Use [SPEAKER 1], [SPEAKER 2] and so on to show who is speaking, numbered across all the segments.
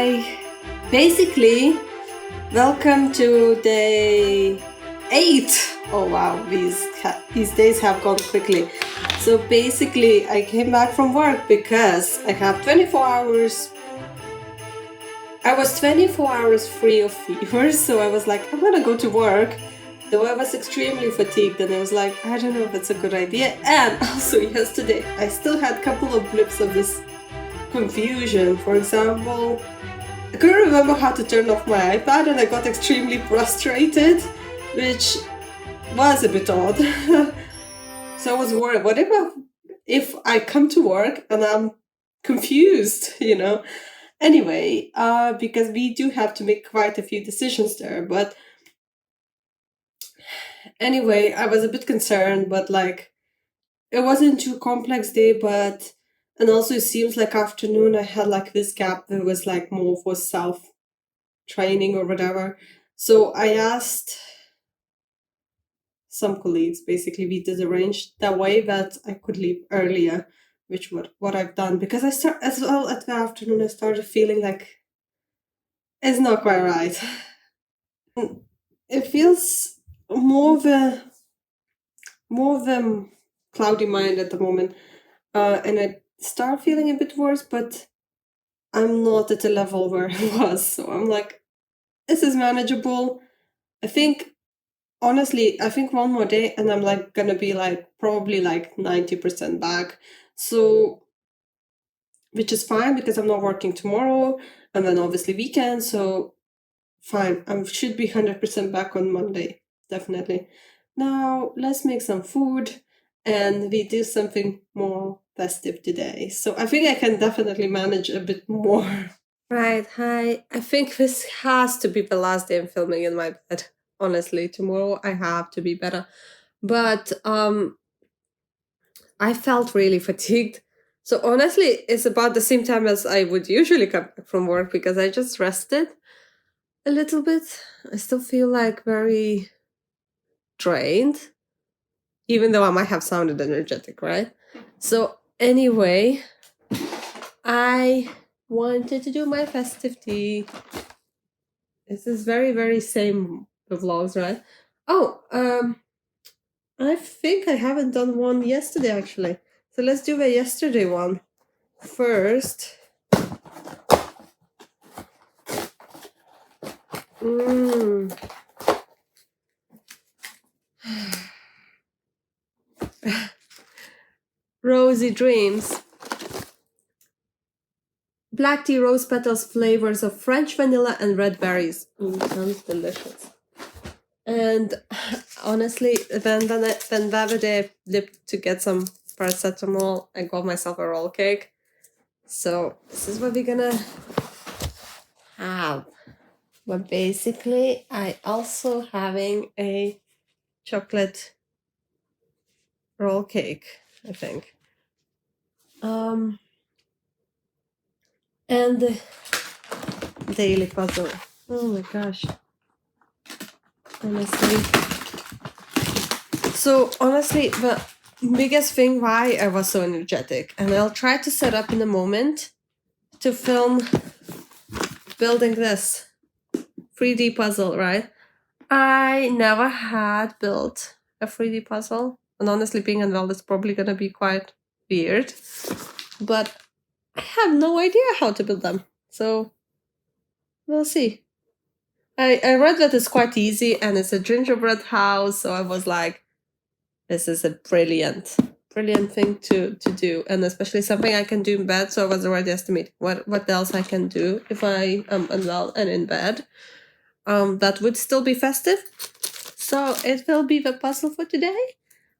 [SPEAKER 1] Hi! Basically, welcome to day 8. Oh wow, these days have gone quickly. So basically, I came back from work because I have 24 hours. I was 24 hours free of fever, so I was like, I'm gonna go to work. Though I was extremely fatigued, and I was like, I don't know if it's a good idea. And also, yesterday, I still had a couple of blips of this confusion. For example, I couldn't remember how to turn off my iPad and I got extremely frustrated, which was a bit odd. So I was worried, what if I come to work and I'm confused, Anyway, because we do have to make quite a few decisions there. But anyway, I was a bit concerned, but like, it wasn't too complex day, but and also it seems like afternoon I had like this gap that was like more for self training or whatever. So I asked some colleagues, basically we did arrange that way that I could leave earlier, which what I've done, because I start as well at the afternoon I started feeling like it's not quite right. It feels more of a cloudy mind at the moment. And I start feeling a bit worse, but I'm not at the level where I was. So I'm like, this is manageable. I think honestly, I think one more day and I'm like gonna be like probably like 90% back. So which is fine because I'm not working tomorrow and then obviously weekend, so fine. I should be 100% back on Monday, definitely. Now let's make some food and we do something more festive today. So I think I can definitely manage a bit more. Right, hi. I think this has to be the last day I'm filming in my bed. Honestly, tomorrow I have to be better. But I felt really fatigued. So honestly, it's about the same time as I would usually come back from work because I just rested a little bit. I still feel like very drained, even though I might have sounded energetic, right? So anyway, I wanted to do my festive tea. This is very, very same the vlogs, right? Oh, I think I haven't done one yesterday actually. So let's do the yesterday one first. Rosy Dreams. Black tea, rose petals, flavors of French vanilla and red berries. Sounds delicious. And honestly, then the other day I dipped to get some paracetamol. I got myself a roll cake. So this is what we're gonna have. But basically, I also having a chocolate roll cake, I think. And the daily puzzle. Oh my gosh. Honestly. So honestly, the biggest thing why I was so energetic, and I'll try to set up in a moment to film building this 3D puzzle, right? I never had built a 3D puzzle, and honestly, being unwell is probably gonna be quite weird, but I have no idea how to build them, so we'll see. I read that it's quite easy and it's a gingerbread house, so I was like, this is a brilliant thing to do, and especially something I can do in bed. So I was already estimating what else I can do if I am unwell and in bed. That would still be festive. So it will be the puzzle for today.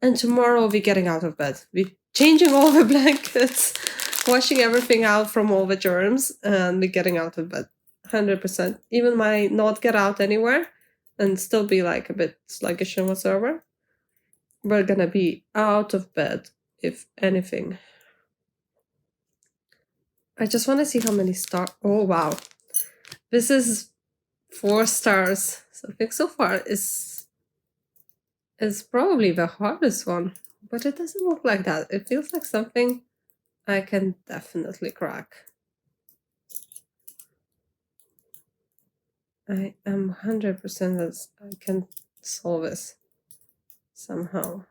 [SPEAKER 1] And tomorrow we'll be getting out of bed. We're changing all the blankets, washing everything out from all the germs, and we're getting out of bed. 100%. Even my not get out anywhere and still be like a bit sluggish and whatsoever. We're gonna be out of bed, if anything. I just want to see how many stars. Oh, wow. This is 4 stars. So I think so far is probably the hardest one. But it doesn't look like that. It feels like something I can definitely crack. I am 100% that I can solve this somehow.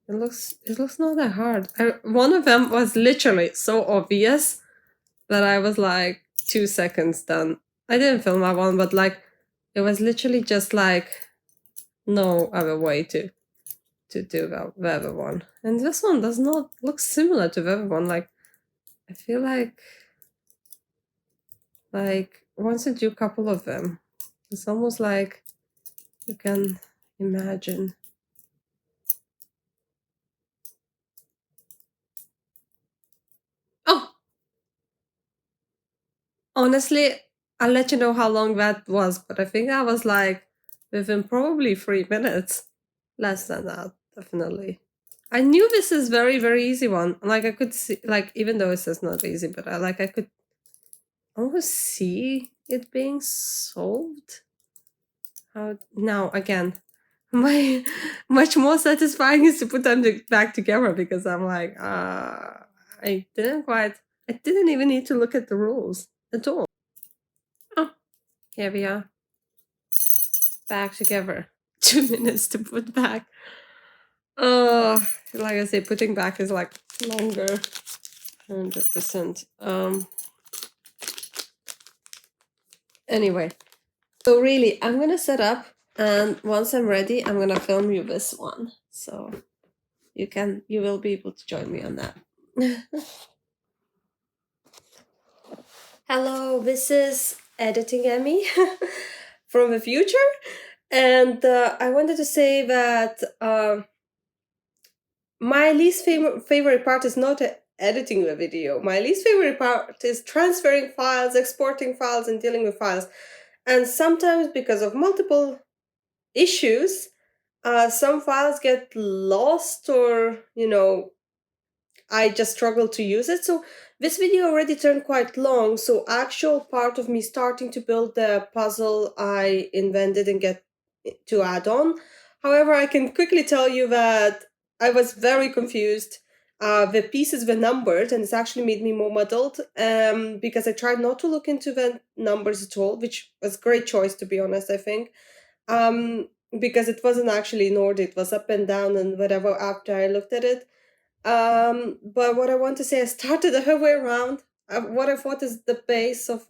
[SPEAKER 1] It looks not that hard. One of them was literally so obvious that I was like 2 seconds done. I didn't film that one, but like it was literally just like no other way to do the other one. And this one does not look similar to the other one. Like I feel like once you do a couple of them, it's almost like you can imagine. Oh, honestly, I'll let you know how long that was, but I think that was like within probably 3 minutes. Less than that, definitely. I knew this is very, very easy one. Like I could see, like even though it says not easy, but I could almost see it being solved. How now again, my much more satisfying is to put them back together because I'm like, I didn't even need to look at the rules at all. Oh, here we are, back together. 2 minutes to put back. Oh, like I say, putting back is like longer. 100%. Anyway, so really, I'm gonna set up, and once I'm ready, I'm gonna film you this one. So you will be able to join me on that. Hello, this is Editing Emmy from the future, and I wanted to say that my least favorite part is not editing the video. My least favorite part is transferring files, exporting files, and dealing with files. And sometimes, because of multiple issues, some files get lost, or I just struggle to use it. So this video already turned quite long, so actual part of me starting to build the puzzle I invented and get to add on. However, I can quickly tell you that I was very confused. The pieces were numbered, and it's actually made me more muddled because I tried not to look into the numbers at all, which was a great choice, to be honest, I think. Because it wasn't actually in order, it was up and down and whatever after I looked at it. But what I want to say, I started the whole way around. What I thought is the base of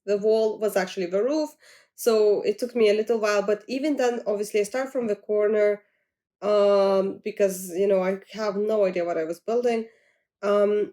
[SPEAKER 1] the wall was actually the roof. So it took me a little while, but even then, obviously, I start from the corner because, I have no idea what I was building. And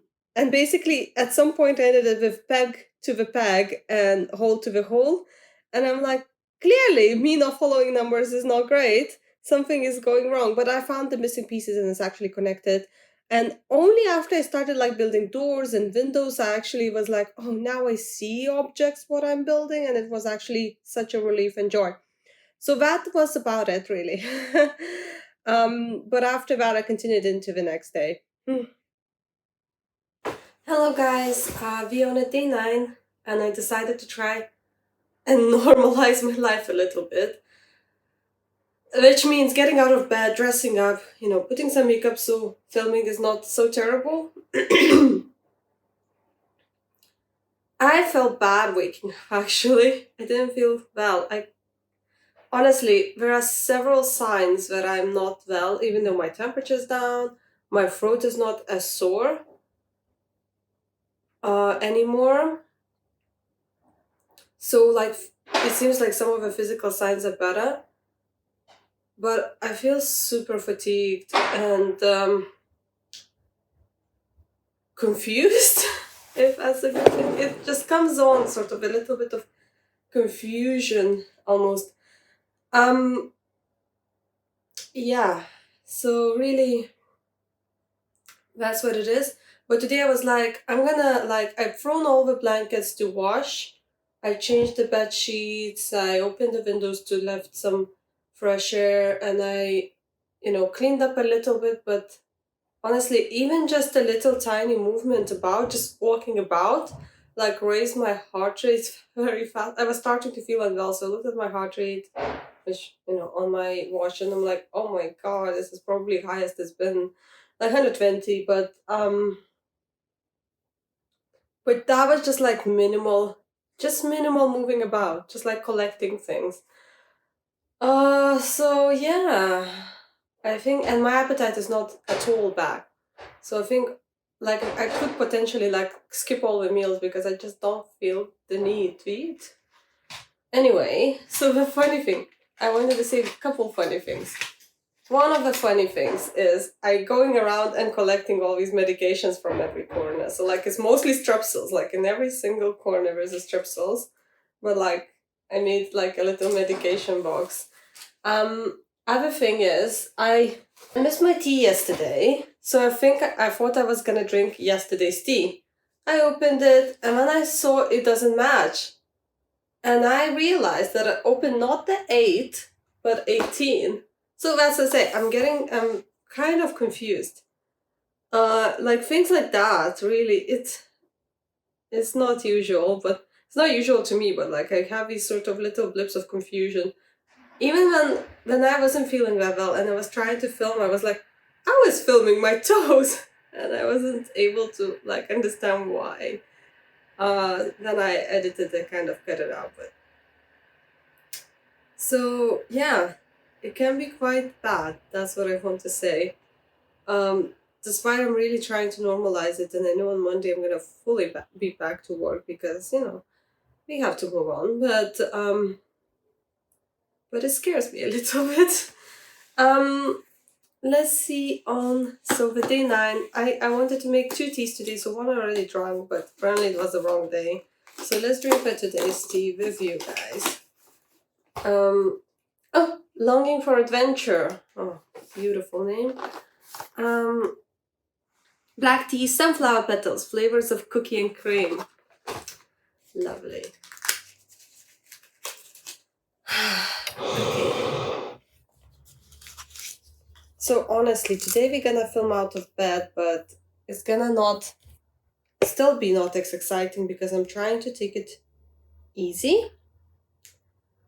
[SPEAKER 1] basically, at some point, I ended up with peg to the peg and hole to the hole. And I'm like, clearly, me not following numbers is not great. Something is going wrong. But I found the missing pieces and it's actually connected. And only after I started like building doors and windows, I actually was like, oh, now I see objects, what I'm building. And it was actually such a relief and joy. So that was about it, really. But after that, I continued into the next day. Hello guys, we on a day 9 and I decided to try and normalize my life a little bit. Which means getting out of bed, dressing up, putting some makeup so filming is not so terrible. I felt bad waking up actually. I didn't feel well. Honestly, there are several signs that I'm not well, even though my temperature's down, my throat is not as sore anymore. So like it seems like some of the physical signs are better, but I feel super fatigued and confused. If as if it just comes on sort of a little bit of confusion almost. Um yeah. So really that's what it is. But today I was like, I'm gonna I've thrown all the blankets to wash. I changed the bed sheets, I opened the windows to let some fresh air, and I, cleaned up a little bit, but honestly, even just a little tiny movement about, just walking about, raised my heart rate very fast. I was starting to feel unwell, so I looked at my heart rate, which, on my watch, and I'm like, oh my god, this is probably highest it's been, like 120, but that was just like minimal just minimal moving about, just like collecting things. So yeah, I think, and my appetite is not at all back. So I think like I could potentially like skip all the meals because I just don't feel the need to eat. Anyway, so the funny thing, I wanted to say a couple funny things. One of the funny things is I going around and collecting all these medications from every corner. So like it's mostly strepsils. Like in every single corner there's a strepsils, but like I need like a little medication box. Other thing is I missed my tea yesterday, so I thought I was gonna drink yesterday's tea. I opened it and then I saw it doesn't match. And I realized that I opened not the 8, but 18. So that's to say, I'm kind of confused. Like things like that, really, it's not usual, but it's not usual to me, but like I have these sort of little blips of confusion. Even when I wasn't feeling that well and I was trying to film, I was like, I was filming my toes and I wasn't able to like understand why. Then I edited and kind of cut it out, but so yeah, it can be quite bad. That's what I want to say. Um, Despite I'm really trying to normalize it, and I know on Monday I'm gonna fully be back to work because we have to move on. But it scares me a little bit. Let's see. So the day 9, I wanted to make 2 teas today, so one I already drank, but apparently it was the wrong day. So let's drink for today's tea with you guys. Oh, Longing for Adventure. Oh, beautiful name. Black tea, sunflower petals, flavors of cookie and cream. Lovely. Okay. So honestly, today we're gonna film out of bed, but it's gonna not still be not as exciting because I'm trying to take it easy.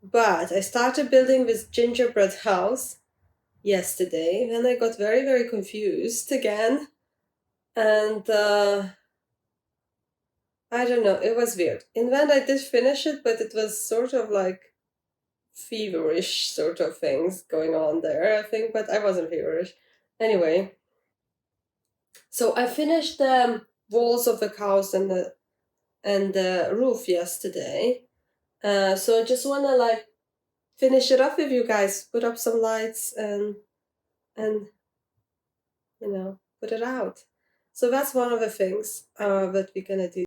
[SPEAKER 1] But I started building this gingerbread house yesterday, and I got very, very confused again. And I don't know, it was weird. In the end, I did finish it, but it was sort of like feverish sort of things going on there, I think, but I wasn't feverish. Anyway, so I finished the walls of the house and the roof yesterday. So I just wanna like finish it up with you guys, put up some lights and put it out. So that's one of the things that we're gonna do.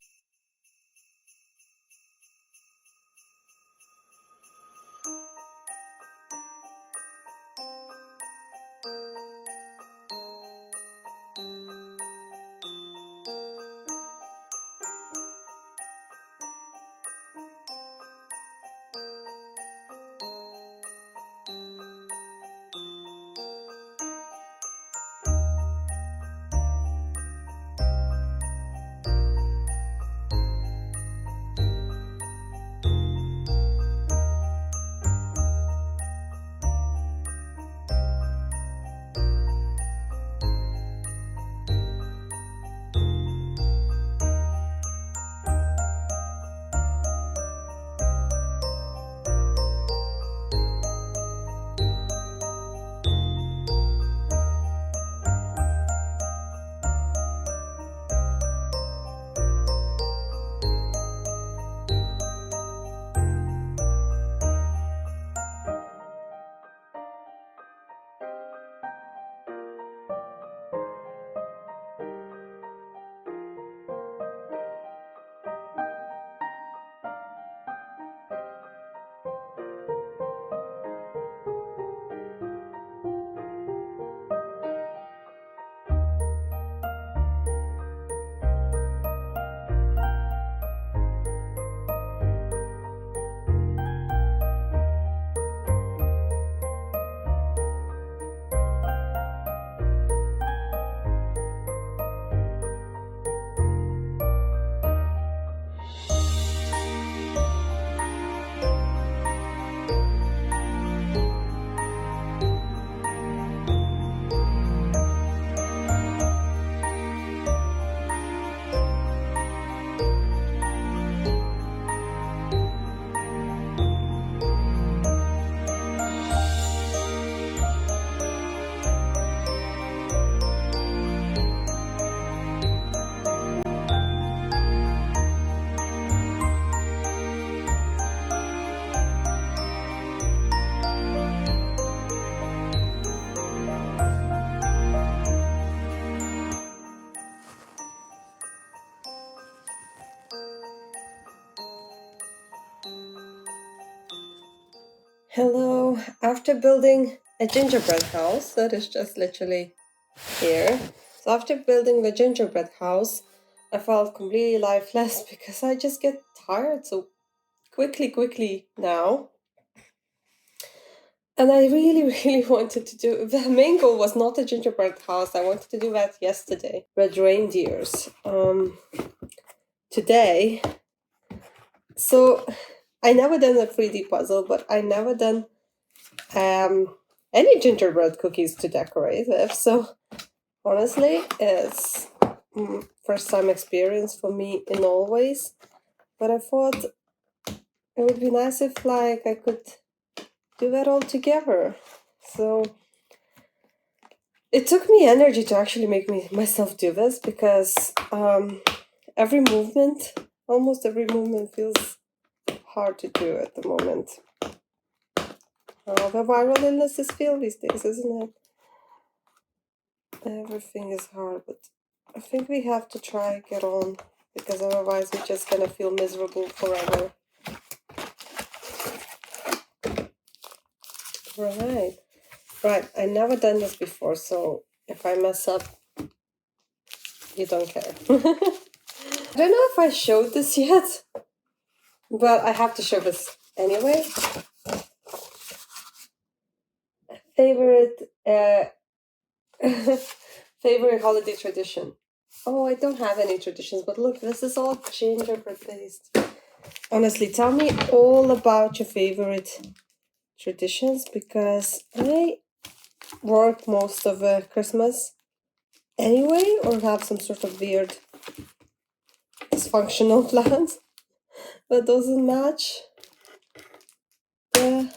[SPEAKER 1] Hello. After building a gingerbread house, that is just literally here. So after building the gingerbread house, I felt completely lifeless because I just get tired so quickly now. And I really, really wanted to do, the main goal was not a gingerbread house. I wanted to do that yesterday. Red reindeers. Today. So I never done a 3D puzzle, but I never done any gingerbread cookies to decorate with. So honestly, it's first time experience for me in all ways. But I thought it would be nice if like I could do that all together. So it took me energy to actually make myself do this because almost every movement feels hard to do at the moment. The viral illness is feel these days, isn't it? Everything is hard, but I think we have to try get on because otherwise we're just gonna feel miserable forever. Right. I never done this before, so if I mess up, you don't care. I don't know if I showed this yet, but I have to show this anyway. Favorite favorite holiday tradition. Oh, I don't have any traditions, but look, this is all gingerbread based. Honestly, tell me all about your favorite traditions because I work most of Christmas anyway, or have some sort of weird dysfunctional plans that doesn't match the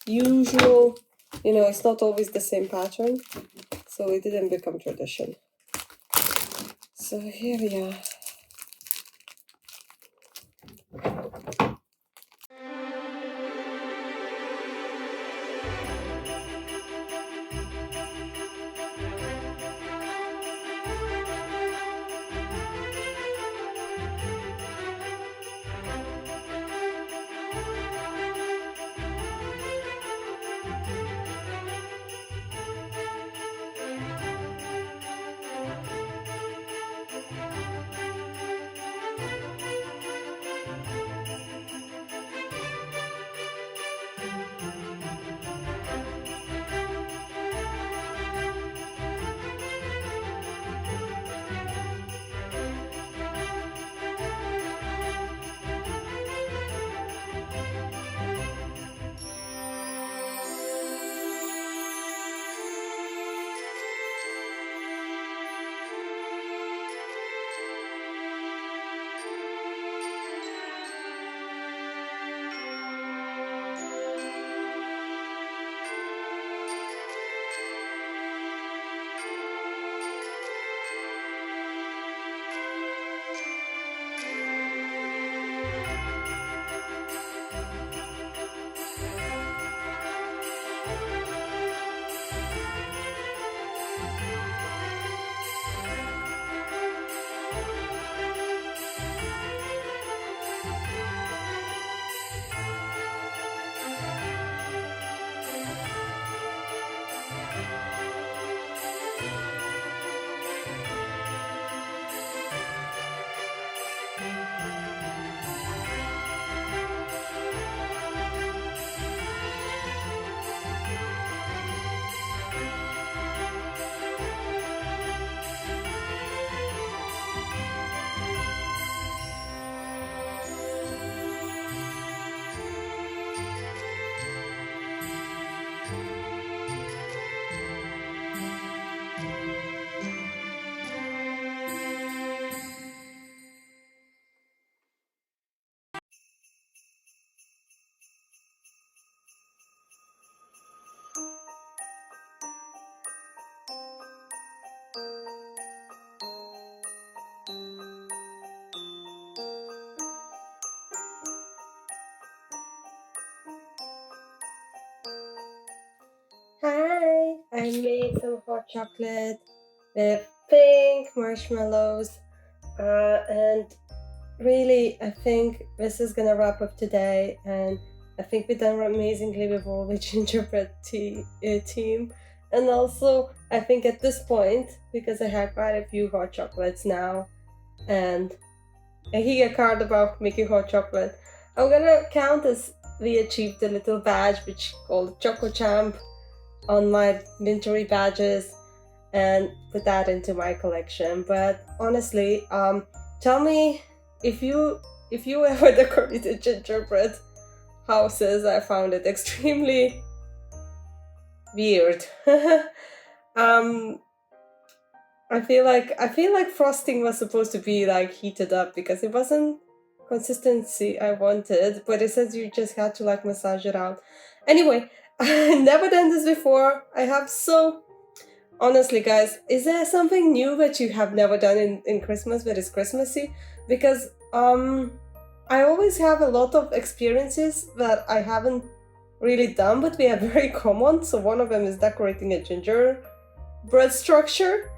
[SPEAKER 1] usual. It's not always the same pattern, so it didn't become tradition. So here we are. Hi, I made some hot chocolate with pink marshmallows, and really I think this is gonna wrap up today, and I think we done amazingly with all the gingerbread team. And also, I think at this point, because I have quite a few hot chocolates now, and a Giga card about making hot chocolate, I'm gonna count as we achieved a little badge which called Choco Champ on my Wintry badges, and put that into my collection. But honestly, tell me if you ever decorated gingerbread houses. I found it extremely weird. um, I feel like frosting was supposed to be like heated up because it wasn't consistency I wanted, but it says you just had to like massage it out. Anyway, I never done this before. I have so honestly, guys, is there something new that you have never done in Christmas that is Christmassy? Because I always have a lot of experiences that I haven't really done, but they are very common. So one of them is decorating a gingerbread structure.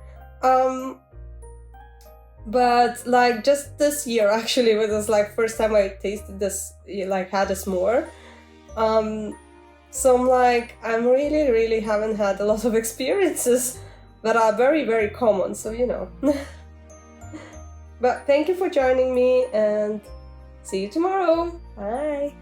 [SPEAKER 1] But like just this year actually, it was like first time I tasted this, like had a s'more. So I'm like, I'm really haven't had a lot of experiences that are very common, so you know. But thank you for joining me and see you tomorrow. Bye.